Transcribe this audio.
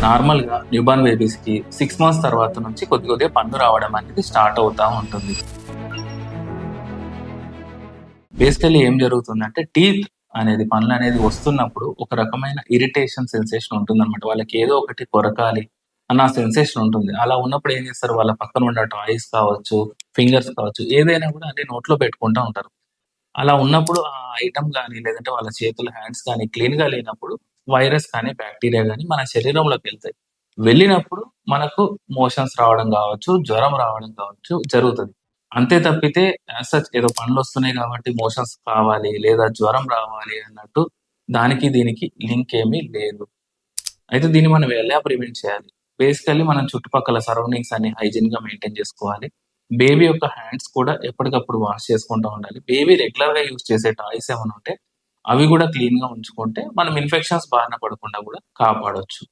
నార్మల్‌గా newborn బేబీస్‌కి 6 months తర్వాత నుంచి కొద్ది కొద్దిగా పన్ను రావడం అనేది స్టార్ట్ అవుతా ఉంటుంది. బేసికల్లీ ఏం జరుగుతుందంటే పనులనేది వస్తున్నప్పుడు ఒక రకమైన ఇరిటేషన్ సెన్సేషన్ ఉంటుందనమాట. వాళ్ళకి ఏదో ఒకటి కొరకాలి అన్న సెన్సేషన్ ఉంటుంది. అలా ఉన్నప్పుడు ఏం చేస్తారు వాళ్ళ పక్కన ఉన్న టాయ్స్ కావచ్చు, ఫింగర్స్ కావచ్చు ఏదైనా కూడా అన్ని నోట్లో పెట్టుకుంటా ఉంటారు. అలా ఉన్నప్పుడు ఆ ఐటెమ్ గాని, లేదంటే వాళ్ళ చేతులు, హ్యాండ్స్ కానీ క్లీన్‌గా లేనప్పుడు వైరస్ కానీ, బాక్టీరియా గాని మన శరీరంలోకెళ్తాయి. వెళ్ళినప్పుడు మనకు మోషన్స్ రావడం గావచ్చు, జ్వరం రావడం కావచ్చు జరుగుతది. అంతే తప్పితే యాస్ సచ్ ఏదో పనులొస్తున్నాయి కాబట్టి మోషన్స్ కావాలి, లేదా జ్వరం రావాలి అన్నట్టు దానికి దీనికి లింక్ ఏమీ లేదు. అయితే దీన్ని మనం ఎలా ప్రివెంట్ చేయాలి? బేసికల్లీ మనం చుట్టుపక్కల సరౌండింగ్స్ అన్ని హైజీన్‌గా మెయింటైన్ చేసుకోవాలి. బేబీ యొక్క హ్యాండ్స్ కూడా ఎప్పటికప్పుడు వాష్ చేసుకుంటూ ఉండాలి. బేబీ రెగ్యులర్‌గా యూజ్ చేసే టాయ్స్ ఏమన్నా ఉంటే అవి గూడా క్లీన్‌గా ఉంచుకుంటే మనం ఇన్ఫెక్షన్స్ బారిన పడకుండా గూడా కాపాడొచ్చు.